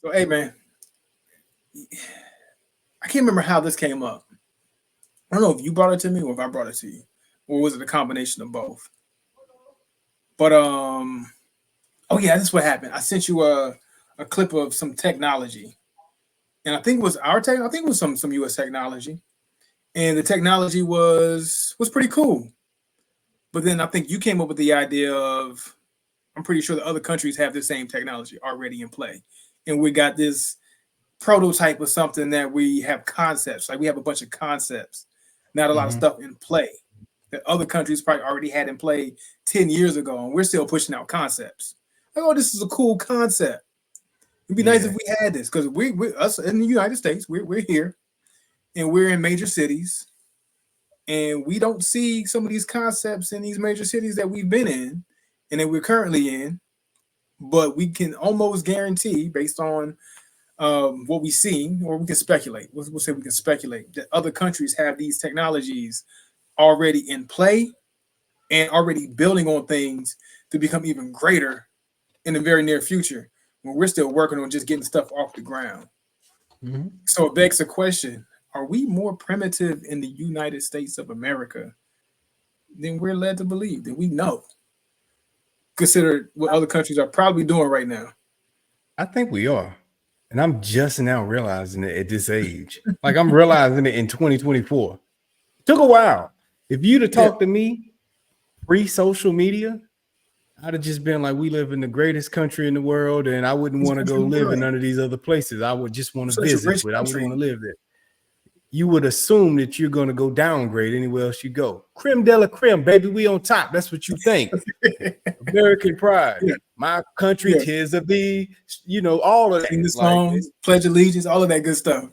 So, hey, man, I can't remember how this came up. I don't know if you brought it to me or if I brought it to you, or was it a combination of both? But oh yeah, this is what happened. I sent you a clip of some technology, and I think it was our tech. I think it was some U.S. technology, and the technology was pretty cool. But then I think you came up with the idea of I'm pretty sure the other countries have the same technology already in play, and we got this prototype of something that we have concepts. Like we have a bunch of concepts, not a lot of Hmm. stuff in play that other countries probably already had in play 10 years ago, and we're still pushing out concepts. Like, oh, this is a cool concept. It'd be nice if Yeah. we had this because we us in the United States, we're here and we're in major cities, and we don't see some of these concepts in these major cities that we've been in and that we're currently in. But we can almost guarantee, based on what we see, or we can speculate. We'll say we can speculate that other countries have these technologies already in play and already building on things to become even greater in the very near future when we're still working on just getting stuff off the ground. Hmm. So it begs the question, are we more primitive in the United States of America than we're led to believe, than we know, consider what other countries are probably doing right now? I think we are. And I'm just now realizing it at this age. Like I'm realizing it in 2024. Took a while. If you'd have Yeah, talked to me pre-social media, I'd have just been like, we live in the greatest country in the world, and I wouldn't greatest want to country go in the live in world. none of these other places. I would just want to Such a visit, rich but I wouldn't want country. to live there. You would assume that you're going to go downgrade anywhere else you go. Creme de la creme, baby. We on top. That's what you think. American pride. Yeah, My country, yeah. tis of thee. All of that. Sing the Like songs, pledge allegiance, all of that good stuff.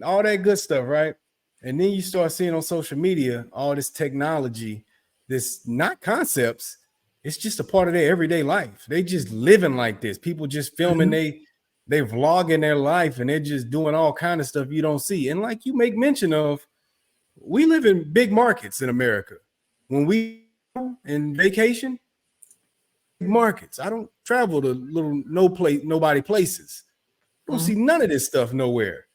all that good stuff, right? And then you start seeing on social media all this technology, this not concepts, it's just a part of their everyday life. They just living like this. People just filming Mhm. they vlogging their life and they're just doing all kind of stuff you don't see. And like you make mention of, we live in big markets in America. When we in vacation, big markets. I don't travel to little nobody places. You don't Mhm. see none of this stuff nowhere.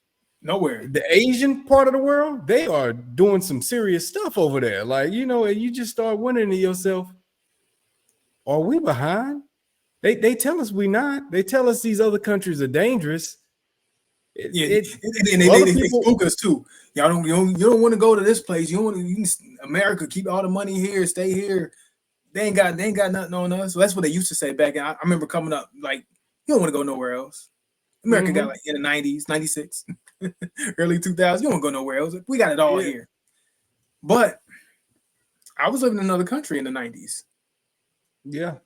Nowhere. The Asian part of the world, they are doing some serious stuff over there. Like, and you just start wondering to yourself, are we behind? They tell us we not. They tell us these other countries are dangerous. Yeah, and Other they people, spook us too. Y'all don't you don't want to go to this place. You don't want to America keep all the money here, stay here. They ain't got nothing on us. So that's what they used to say back. I remember coming up like you don't want to go nowhere else. America got mm-hmm, like in the 90s, 96, early 2000s. You don't go nowhere else. We got it all yeah, here. But I was living in another country in the 90s. yeah,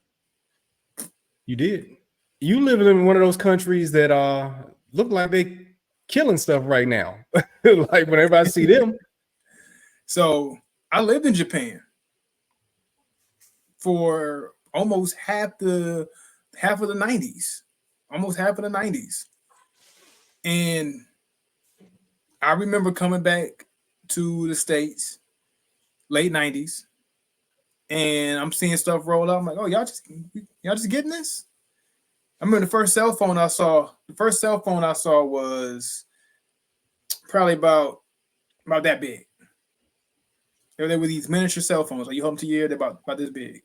you did. You live in one of those countries that look like they killing stuff right now. Like whenever I see them, So I lived in Japan for almost half of the 90s. Almost half of the 90s. And I remember coming back to the States late 90s and I'm seeing stuff roll out. I'm like, oh, y'all just getting this? I remember the first cell phone I saw was probably about that big. There were these miniature cell phones, like you hold them to your ear, they're about this big.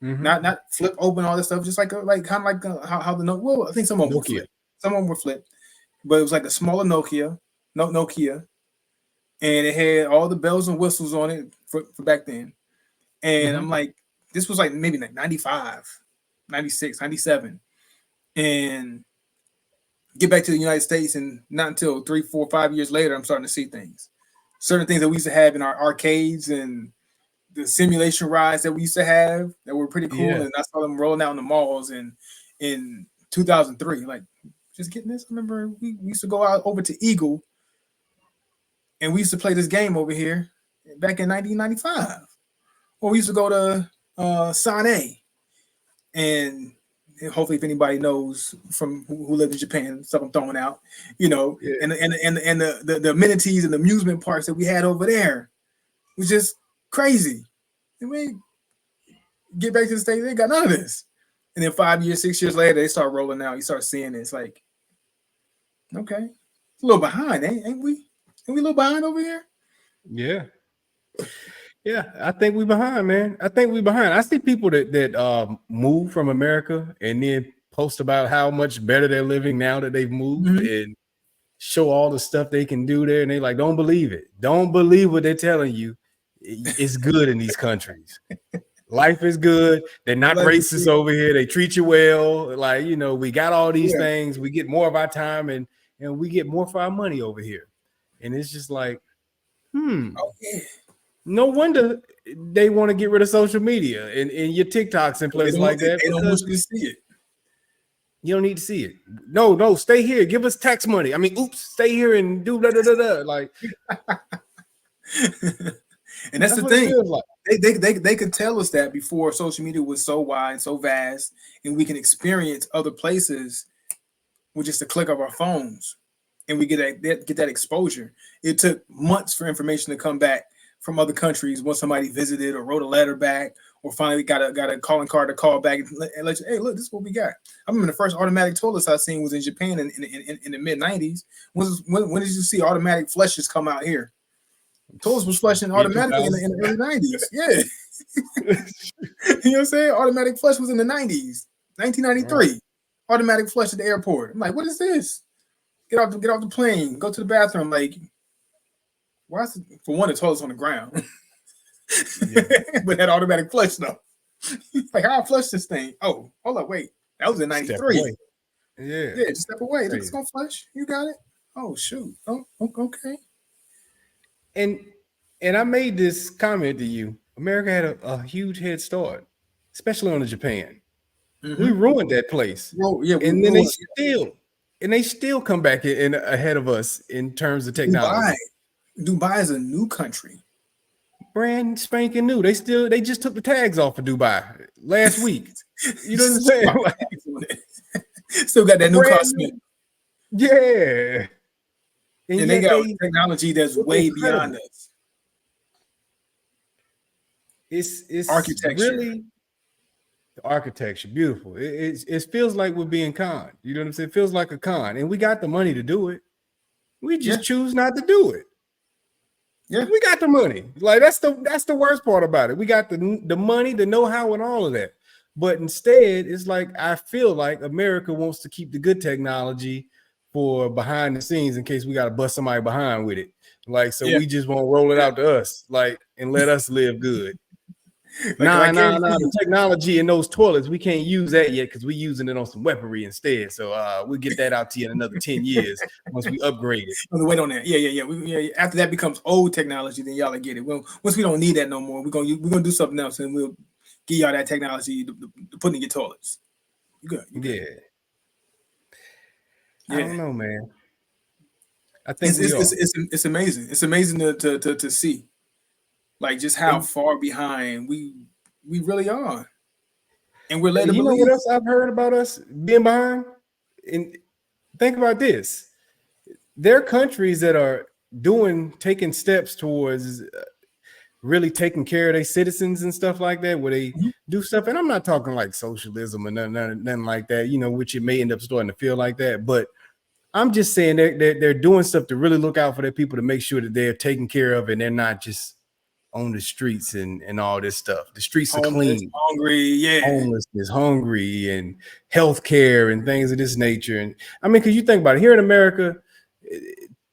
mm-hmm, Not flip open all this stuff, just like kind of like how the Nokia. Well, I think some of them were Nokia. flip, some of them were flip, but it was like a smaller Nokia, Nokia, and it had all the bells and whistles on it for back then. And Mm-hmm, I'm like, this was like maybe like 95, 96, 97, and get back to the United States, and not until 3, 4, 5 years later, I'm starting to see things. Certain things that we used to have in our arcades and the simulation rides that we used to have that were pretty cool, yeah. and I saw them rolling out in the malls in 2003. Like, just getting this. I remember we used to go out over to Eagle, and we used to play this game over here back in 1995. Or we used to go to Sane, and hopefully, if anybody knows from who lived in Japan, stuff I'm throwing out, Yeah. and the amenities and the amusement parks that we had over there was just crazy. And we get back to the States, they got none of this. And then 5 years, 6 years later, they start rolling out. You start seeing it. It's like Okay. It's a little behind, ain't we? Ain't we a little behind over here? Yeah. Yeah, I think we behind, man. I think we behind. I see people that move from America and then post about how much better they're living now that they've moved, Mm-hmm. and show all the stuff they can do there. And they like, don't believe it. Don't believe what they're telling you. It's good in these countries. Life is good. They're not Life is racist good. over here. They treat you well. Like, we got all these Yeah. things. We get more of our time, and we get more for our money over here. And it's just like, Oh yeah. no wonder they want to get rid of social media and your TikToks and They places don't. like that, They don't want because you to see it. you don't need to see it. No, stay here. Give us tax money. I mean, stay here and do blah, blah, blah, blah. Like, And that's that's the what it thing. feels like. They could tell us that before social media was so wide, so vast, and we can experience other places with just a click of our phones, and we get that exposure. It took months for information to come back from other countries once somebody visited or wrote a letter back, or finally got a calling card to call back and let you, hey, look, this is what we got. I remember the first automatic toilets I seen was in Japan in the mid 90s. When did you see automatic flushes come out here? Toilets was flushing Mid automatically in 2000s. the early 90s. Yeah. You know what I'm saying? Automatic flush was in the 90s, Right. 1993. Automatic flush at the airport. I'm like, what is this? Get off the plane, go to the bathroom. Like, why is it, for one, the toilet's on the ground, Yeah. but that automatic flush though. Like, how I flush this thing? Oh, hold up, wait, that was in Step '93. away. Yeah. Yeah, just step away. Look, it's Crazy. gonna flush. You got it. Oh shoot. Oh, okay. And I made this comment to you. America had a huge head start, especially on the Japan. We Mm-hmm. ruined that place. Well, yeah, we And then ruined they still come back in ahead of us in terms of Dubai. technology. Dubai is a new country. Brand spanking new. They just took the tags off of Dubai last week. You know what I'm saying? Like, Still got that new car brand smell. new. Yeah. And And they yet got technology that's look way beyond incredible. us. It's Architecture. really the architecture, beautiful. It feels like we're being conned. You know what I'm saying? It feels like a con. And we got the money to do it. We Yeah, just choose not to do it. yeah, We got the money. Like, that's the worst part about it. We got the money, the know-how, and all of that. But instead, it's like I feel like America wants to keep the good technology for behind the scenes in case we got to bust somebody behind with it. Like, so yeah, we just won't roll it yeah. out to us, like, and let us live good. Like I Nah. guarantee The you, technology in those toilets, we can't use that yet because we're using it on some weaponry instead. So we'll get that out to you in another 10 years once we upgrade it. wait on that. Yeah. After that becomes old technology, then y'all will get it. Well, once we don't need that no more, we're gonna do something else, and we'll give y'all that technology to put in your toilets. You good? You good? Yeah. I Yeah. don't know, man. I think we are. It's amazing. It's amazing to see like just how And far behind we really are, and we're led to you know what believe. else I've heard about us being behind? And think about this. There are countries that are taking steps towards really taking care of their citizens and stuff like that, where they Mhm. do stuff. And I'm not talking like socialism or nothing like that, which it may end up starting to feel like that. But I'm just saying they're doing stuff to really look out for their people, to make sure that they're taken care of and they're not just on the streets and all this stuff. The streets are Homeless, clean. hungry, yeah. Homelessness, hungry, and healthcare and things of this nature. And I mean, because you think about it, here in America,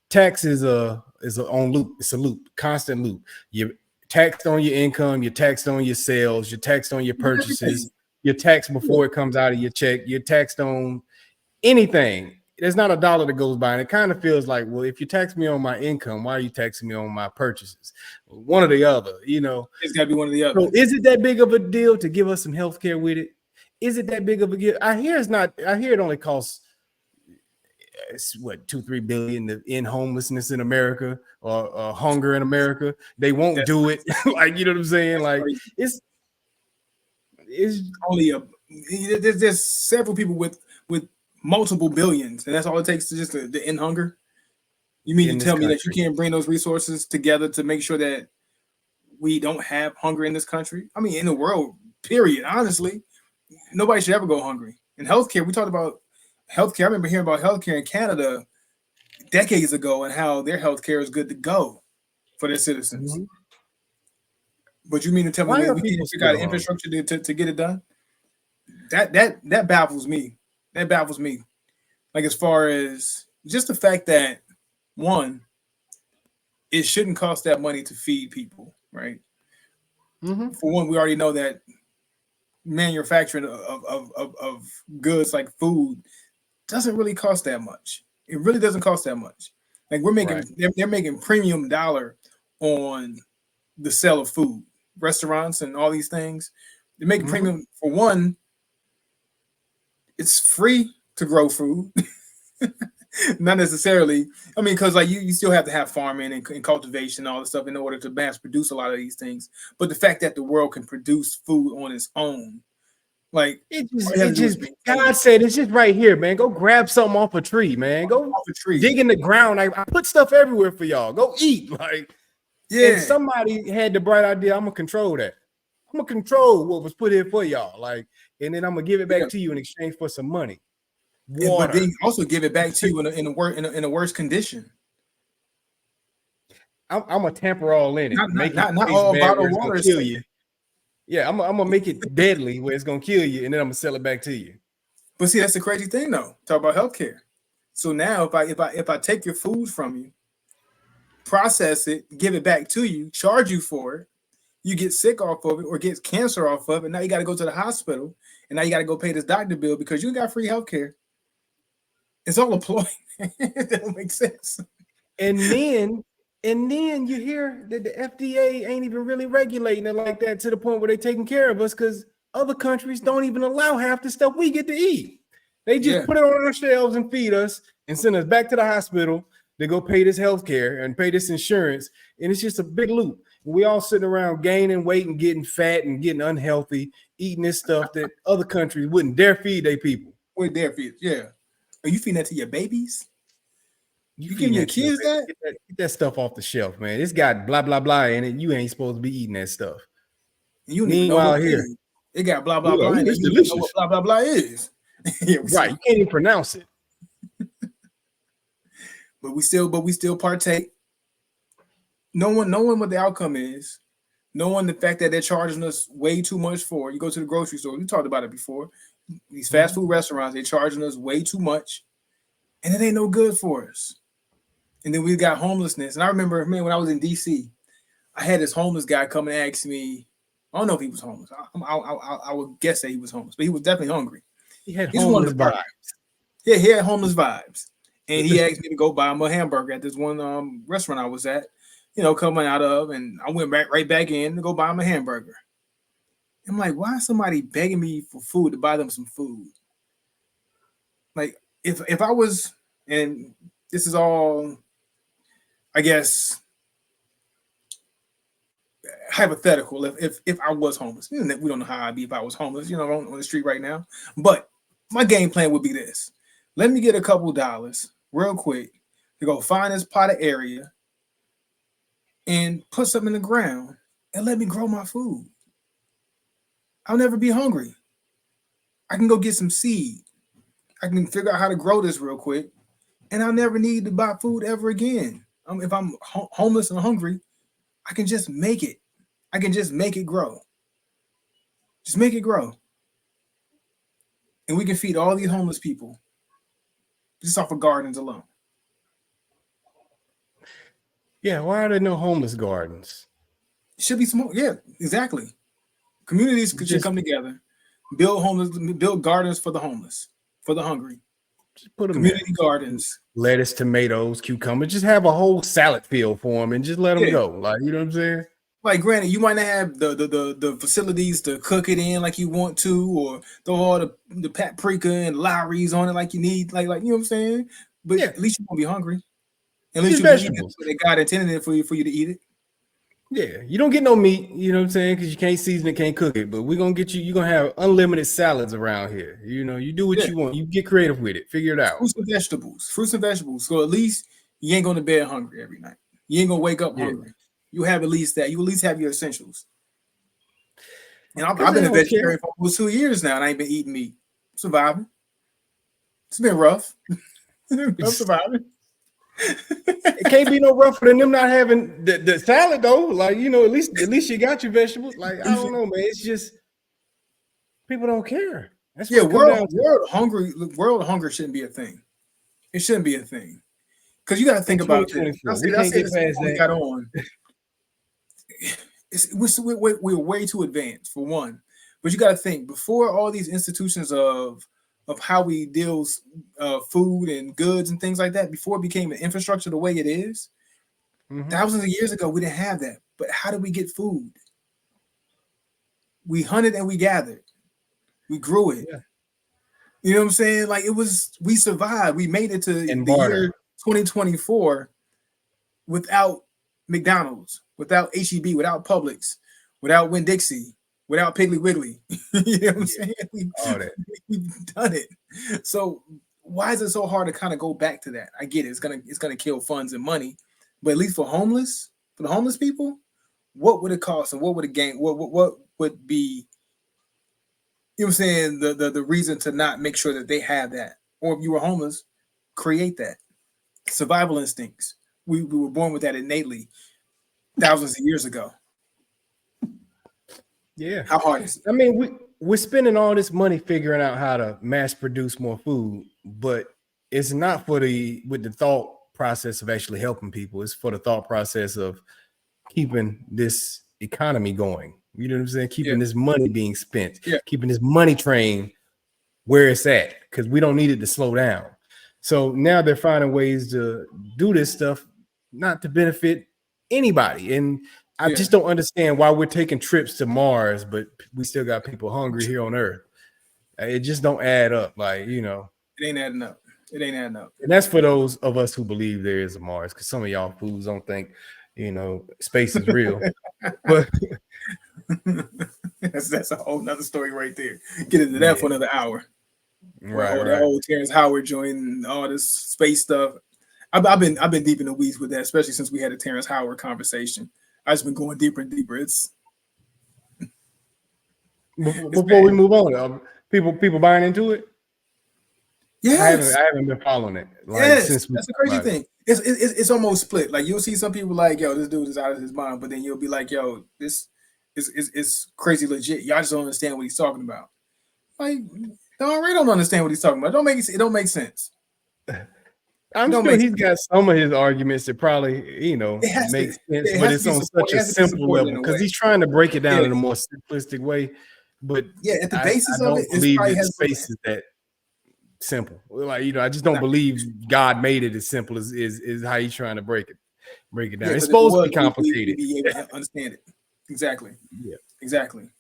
tax is on loop. It's a loop, constant loop. You're taxed on your income, you're taxed on your sales, you're taxed on your purchases, Everything. you're taxed Yeah. before it comes out of your check, you're taxed on anything. There's not a dollar that goes by. And it kind of feels like, well, if you tax me on my income, why are you taxing me on my purchases? One or the other, It's got to be one or the other. So is it that big of a deal to give us some health care with it? Is it that big of a deal? I hear it's not. I hear it only costs what 2-3 billion to end homelessness in America or hunger in America. They won't That's do it. Like, you know what I'm saying? Like, crazy. it's Only there's several people with multiple billions, and that's all it takes to just to end hunger. You mean in to this tell me that you country. can't bring those resources together to make sure that we don't have hunger in this country? I mean, in the world, period. Honestly, nobody should ever go hungry. In healthcare, we talked about healthcare. I remember hearing about healthcare in Canada. decades ago and how their healthcare is good to go for their citizens. Mhm. But you mean to tell me Why we are can't people figure out still the hungry? infrastructure to get it done? That baffles me. That baffles me. Like as far as just the fact that one, it shouldn't cost that money to feed people, right? Hmm. For one, we already know that manufacturing of goods like food doesn't really cost that much. It really doesn't cost that much. Like we're making Right. they're making premium dollar on the sale of food. Restaurants and all these things. They're making Hmm. premium for one, it's free to grow food. Not necessarily. I mean, because like you still have to have farming and cultivation and all this stuff in order to mass produce a lot of these things. But the fact that the world can produce food on its own, like It all just, you have it to do is just, maintain God it said, it's just right here, man. Go grab something off a tree, man. Go off a tree. dig in the ground. I put stuff everywhere for y'all. Go eat. Like, and Yeah, somebody had the bright idea. I'm gonna control that. I'm gonna control what was put here for y'all. Like, and then I'm gonna give it yeah. back to you in exchange for some money, But water. then also give it back to you in a worse condition. I'm gonna tamper all in it, Not not make it not not taste all bad where bottled it's gonna water is kill safe. you. Yeah, I'm gonna make it deadly where it's gonna kill you, and then I'm gonna sell it back to you. But see, that's the crazy thing though. Talk about healthcare. So now if I take your food from you, process it, give it back to you, charge you for it, you get sick off of it or get cancer off of it. Now you got to go to the hospital and now you got to go pay this doctor bill because you got free healthcare. It's all a ploy. That don't make sense. And then you hear that the FDA ain't even really regulating it like that to the point where they're taking care of us because other countries don't even allow half the stuff we get to eat. They just Yeah. put it on our shelves and feed us and send us back to the hospital to go pay this health care and pay this insurance. And it's just a big loop. We all sitting around gaining weight and getting fat and getting unhealthy, eating this stuff that other countries wouldn't dare feed their people. Wait there for you. Yeah. Are you feeding that to your babies? You You giving feeding your that to your kids baby. that? Get that stuff off the shelf, man. It's got blah blah blah in it. You ain't supposed to be eating that stuff. And you don't even know what Meanwhile, it here, is. It got blah blah you're like, blah in "Ooh, there. it's You don't even know what delicious." blah blah blah is. Yeah, Right. You can't even pronounce it. but we still partake. Knowing what the outcome is, knowing the fact that they're charging us way too much for. You go to the grocery store. We talked about it before. These fast Mhm. food restaurants, they're charging us way too much, and it ain't no good for us. And then we got homelessness. And I remember, man, when I was in DC, I had this homeless guy come and ask me. I don't know if he was homeless. I would guess that he was homeless, but he was definitely hungry. He had He just wanted homeless a burger. vibe. Yeah, he had homeless vibes, and he asked me to go buy him a hamburger at this one restaurant I was at. Coming out of, and I went right back in to go buy him a hamburger. I'm like, why is somebody begging me for food to buy them some food? Like, if I was, and this is all, I guess, hypothetical. If I was homeless, we don't know how I'd be if I was homeless. On the street right now. But my game plan would be this: let me get a couple dollars real quick to go find this potted area and put something in the ground and let me grow my food. I'll never be hungry. I can go get some seed. I can figure out how to grow this real quick, and I'll never need to buy food ever again. If I'm homeless and hungry, I can just make it. I can just make it grow. Just make it grow, and we can feed all these homeless people just off of gardens alone. Yeah, why are there no homeless gardens? It should be small. Yeah, exactly. Communities should Just come together, build gardens for the homeless, for the hungry. put them there. Community gardens. Lettuce, tomatoes, cucumbers. Just have a whole salad field for them and just let them Yeah. go. Like, you know what I'm saying? Like, granted, you might not have the facilities to cook it in like you want to, or throw all the paprika and Lowry's on it like you need, like you know what I'm saying. But Yeah, at least you won't be hungry. At least just you'll be eating vegetables. what they God intended it for you to eat it. Yeah, you don't get no meat, you know what I'm saying? Because you can't season it, can't cook it. But we're gonna get you, you're gonna have unlimited salads around here. You do what Yeah, you want. You get creative with it, figure it out. fruits and vegetables. So at least you ain't going to bed hungry every night. You ain't gonna wake up Yeah. hungry. You have at least that. You at least have your essentials. And Because I've they been a don't care. vegetarian for almost 2 years now, and I ain't been eating meat. Surviving. It's been rough. I'm surviving. It can't be no rougher than them not having the salad though. Like, you know, at least you got your vegetables. Like, I don't know, man. It's just people don't care. That's Yeah, what it comes down to. world hunger shouldn't be a thing. It shouldn't be a thing. Because you got to think In about this. 2024, we can't get past We that. got on. We're way too advanced for one, but you got to think before all these institutions of how we deal food and goods and things like that. Before it became an infrastructure the way it is, thousands of years ago, we didn't have that. But how did we get food? We hunted and we gathered. We grew it. Yeah. You know what I'm saying? Like we survived. We made it to the year 2024 without McDonald's, without HEB, without Publix, without Winn-Dixie, without Piggly Wiggly. You know what I'm saying? We've done it. So why is it so hard to kind of go back to that? I get it. It's gonna kill funds and money, but at least for the homeless people, what would it cost and what would it gain? What would be, you know what I'm saying, the reason to not make sure that they have that? Or if you were homeless, create that. Survival instincts. We were born with that innately thousands of years ago. Yeah. How hard is it? I mean, we're spending all this money figuring out how to mass produce more food, but it's not with the thought process of actually helping people. It's for the thought process of keeping this economy going. You know what I'm saying? Keeping this money being spent, keeping this money train where it's at, because we don't need it to slow down. So now they're finding ways to do this stuff not to benefit anybody. And I just don't understand why we're taking trips to Mars, but we still got people hungry here on Earth. It just don't add up. Like, you know, it ain't adding up. It ain't adding up. And that's for those of us who believe there is a Mars, because some of y'all fools don't think, you know, space is real. But that's a whole nother story right there. Get into that for another hour. Right. That whole Terrence Howard joint and all this space stuff. I've been deep in the weeds with that, especially since we had a Terrence Howard conversation. I've just been going deeper and deeper. Before we move on, people buying into it. Yes, I haven't been following it. Like, yes, that's the crazy thing. It's almost split. Like, you'll see some people like, yo, this dude is out of his mind, but then you'll be like, yo, this is crazy legit. Y'all just don't understand what he's talking about. Like, I already don't understand what he's talking about. It don't make sense. I'm sure he's got some of his arguments that probably, you know, make sense, but it's on such a simple level because he's trying to break it down in a more simplistic way. But at the basis of it, believe that space is that simple. Like, you know, I just don't believe God made it as simple as how he's trying to break it down. It's supposed to be complicated. Be able to understand it. Exactly. Yeah. Exactly.